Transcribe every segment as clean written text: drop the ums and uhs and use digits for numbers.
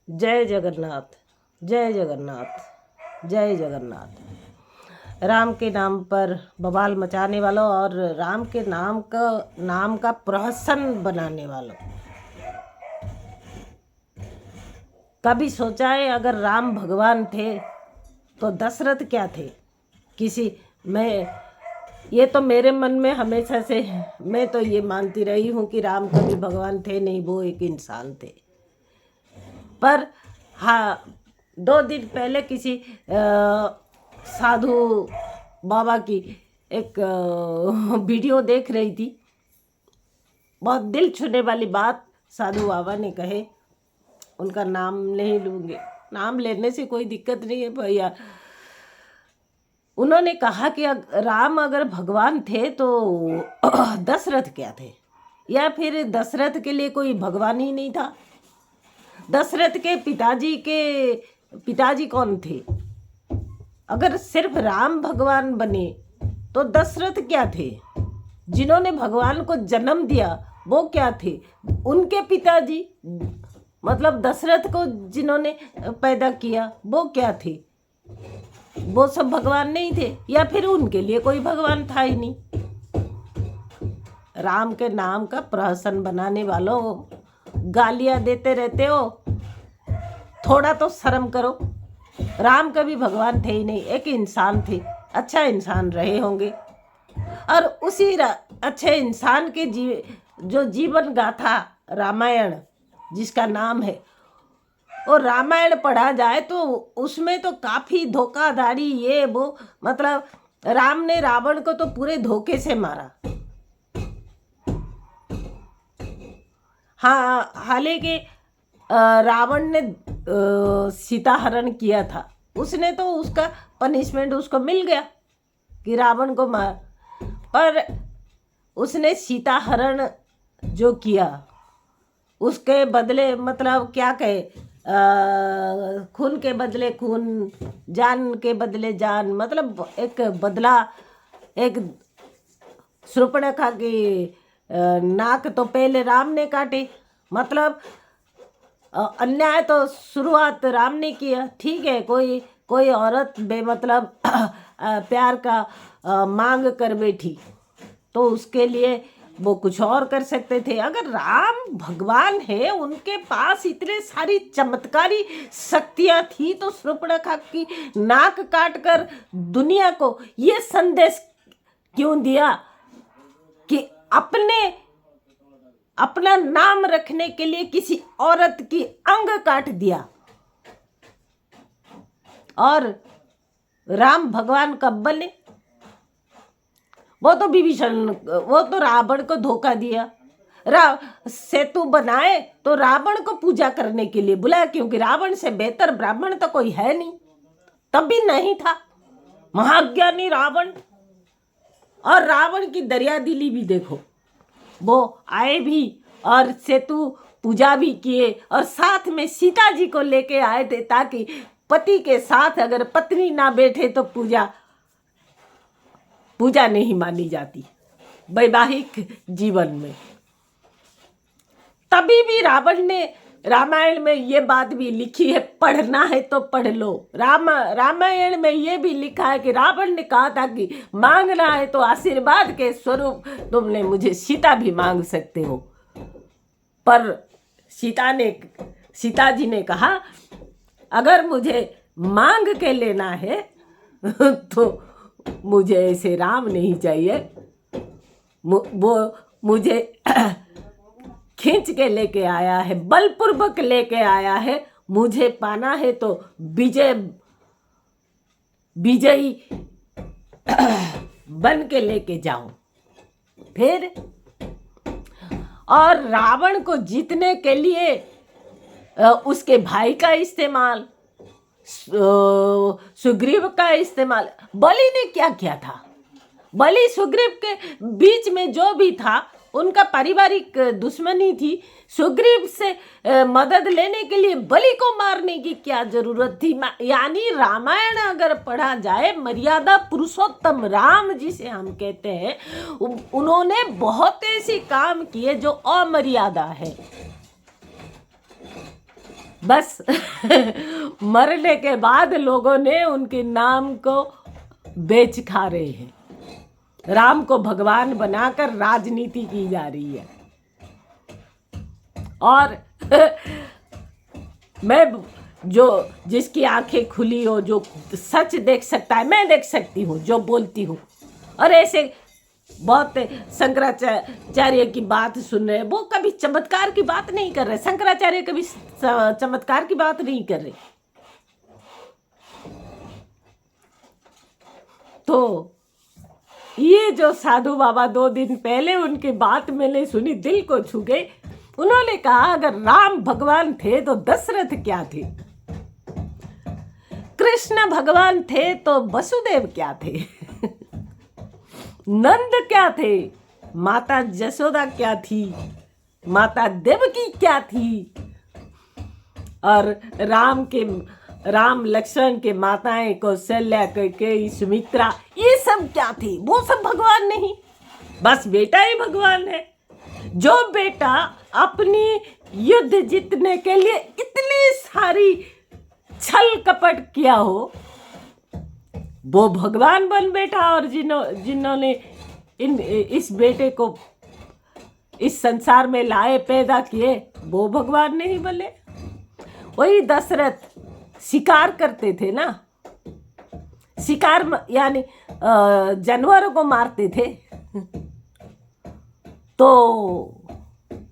जय जगन्नाथ, जय जगन्नाथ, जय जगन्नाथ। राम के नाम पर बवाल मचाने वालों और राम के नाम का प्रहसन बनाने वालों, कभी सोचा है अगर राम भगवान थे तो दशरथ क्या थे? ये तो मेरे मन में हमेशा से, मैं तो ये मानती रही हूँ कि राम कभी भगवान थे नहीं, वो एक इंसान थे। पर हाँ, 2 दिन पहले किसी साधु बाबा की एक वीडियो देख रही थी। बहुत दिल छूने वाली बात साधु बाबा ने कहे। उनका नाम नहीं लूँगी, नाम लेने से कोई दिक्कत नहीं है भैया। उन्होंने कहा कि राम अगर भगवान थे तो दशरथ क्या थे? या फिर दशरथ के लिए कोई भगवान ही नहीं था? दशरथ के पिताजी कौन थे? अगर सिर्फ राम भगवान बने तो दशरथ क्या थे? जिन्होंने भगवान को जन्म दिया वो क्या थे? उनके पिताजी मतलब दशरथ को जिन्होंने पैदा किया वो क्या थे? वो सब भगवान नहीं थे? या फिर उनके लिए कोई भगवान था ही नहीं? राम के नाम का प्रहसन बनाने वालों, गालियां देते रहते हो, थोड़ा तो शर्म करो। राम कभी भगवान थे ही नहीं, एक इंसान थे, अच्छा इंसान रहे होंगे। और उसी अच्छे इंसान के जो जीवन गाथा रामायण जिसका नाम है, और रामायण पढ़ा जाए तो उसमें तो काफ़ी धोखाधड़ी ये वो, मतलब राम ने रावण को तो पूरे धोखे से मारा। हाँ, हालांकि रावण ने सीता हरण किया था, उसने तो उसका पनिशमेंट उसको मिल गया कि रावण को मार। पर उसने सीता हरण जो किया उसके बदले, मतलब क्या कहे, खून के बदले खून, जान के बदले जान, मतलब एक बदला। एक शूर्पणखा की नाक तो पहले राम ने काटे, मतलब अन्याय तो शुरुआत राम ने किया। ठीक है, कोई औरत बेमतलब प्यार का मांग कर बैठी तो उसके लिए वो कुछ और कर सकते थे। अगर राम भगवान है, उनके पास इतने सारी चमत्कारी शक्तियां थी तो शूर्पणखा की नाक काट कर दुनिया को ये संदेश क्यों दिया कि अपना नाम रखने के लिए किसी औरत की अंग काट दिया? और राम भगवान कब बने? वो तो रावण को धोखा दिया। सेतु बनाए तो रावण को पूजा करने के लिए बुलाया, क्योंकि रावण से बेहतर ब्राह्मण तो कोई है नहीं, तब भी नहीं था। महाज्ञानी रावण, और रावण की दरिया दिली भी देखो, वो आए भी और सेतु पूजा भी किए, और साथ में सीता जी को लेके आए थे ताकि पति के साथ अगर पत्नी ना बैठे तो पूजा नहीं मानी जाती वैवाहिक जीवन में। तभी भी रावण ने रामायण में ये बात भी लिखी है, पढ़ना है तो पढ़ लो। रामायण में ये भी लिखा है कि रावण ने कहा था कि मांगना है तो आशीर्वाद के स्वरूप तुमने मुझे सीता भी मांग सकते हो। पर सीता जी ने कहा अगर मुझे मांग के लेना है तो मुझे ऐसे राम नहीं चाहिए, वो मुझे खींच के लेके आया है, बलपूर्वक लेके आया है। मुझे पाना है तो विजयी बन के लेके जाऊं। फिर और रावण को जीतने के लिए उसके भाई का इस्तेमाल, सुग्रीव का इस्तेमाल। बलि ने क्या किया था? बलि सुग्रीव के बीच में जो भी था उनका पारिवारिक दुश्मनी थी। सुग्रीव से मदद लेने के लिए बलि को मारने की क्या जरूरत थी? यानी रामायण अगर पढ़ा जाए, मर्यादा पुरुषोत्तम राम जिसे हम कहते हैं, उन्होंने बहुत ऐसे काम किए जो अमर्यादा है, बस मरने के बाद लोगों ने उनके नाम को बेच खा रहे हैं। राम को भगवान बनाकर राजनीति की जा रही है। और मैं जो जिसकी आंखें खुली हो, जो सच देख सकता है, मैं देख सकती हूँ जो बोलती हूँ। और ऐसे बहुत शंकराचार्य की बात सुन रहे हैं, वो कभी चमत्कार की बात नहीं कर रहे। शंकराचार्य कभी चमत्कार की बात नहीं कर रहे। तो ये जो साधु बाबा 2 दिन पहले उनकी बात मैंने सुनी, दिल को छू गई। उन्होंने कहा अगर राम भगवान थे तो दशरथ क्या थे, कृष्ण भगवान थे तो वसुदेव क्या थे, नंद क्या थे, माता जसोदा क्या थी, माता देवकी क्या थी, और राम लक्ष्मण के माताएं कौशल्या, कैकेयी, सुमित्रा, ये सब क्या थी? वो सब भगवान नहीं, बस बेटा ही भगवान है। जो बेटा अपनी युद्ध जीतने के लिए इतनी सारी छल कपट किया हो, वो भगवान बन बैठा। और जिन्होंने इस बेटे को इस संसार में लाए, पैदा किए, वो भगवान नहीं बने। वही दशरथ शिकार करते थे ना, शिकार यानी जानवरों को मारते थे। तो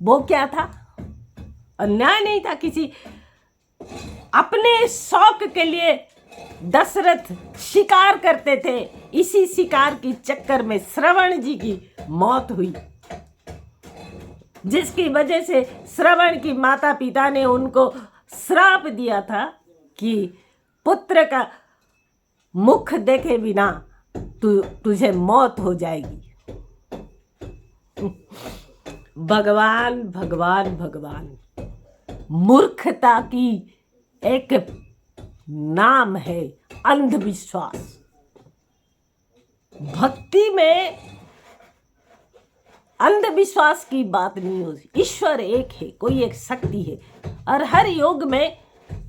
वो क्या था? अन्याय नहीं था किसी, अपने शौक के लिए दशरथ शिकार करते थे। इसी शिकार की चक्कर में श्रवण जी की मौत हुई, जिसकी वजह से श्रवण की माता पिता ने उनको श्राप दिया था कि पुत्र का मुख देखे बिना तुझे मौत हो जाएगी। भगवान भगवान भगवान मूर्खता की एक नाम है अंधविश्वास। भक्ति में अंधविश्वास की बात नहीं होती। ईश्वर एक है, कोई एक शक्ति है, और हर युग में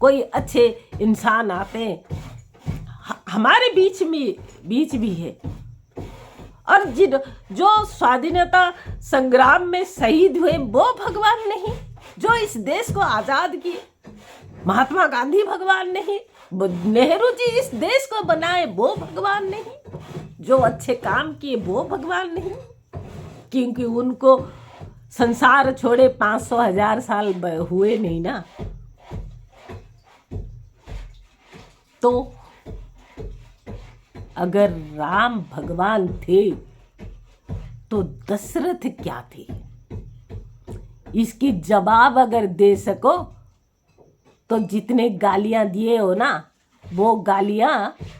कोई अच्छे इंसान आते हैं, हमारे बीच भी है। और जो स्वाधीनता संग्राम में शहीद हुए वो भगवान नहीं, जो इस देश को आजाद किए महात्मा गांधी भगवान नहीं, नेहरू जी इस देश को बनाए वो भगवान नहीं, जो अच्छे काम किए वो भगवान नहीं, क्योंकि उनको संसार छोड़े 500,000 साल हुए नहीं ना। तो अगर राम भगवान थे तो दशरथ क्या थे? इसकी जवाब अगर दे सको तो जितने गालियां दिए हो ना, वो गालियां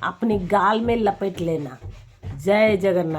अपने गाल में लपेट लेना। जय जगन्नाथ।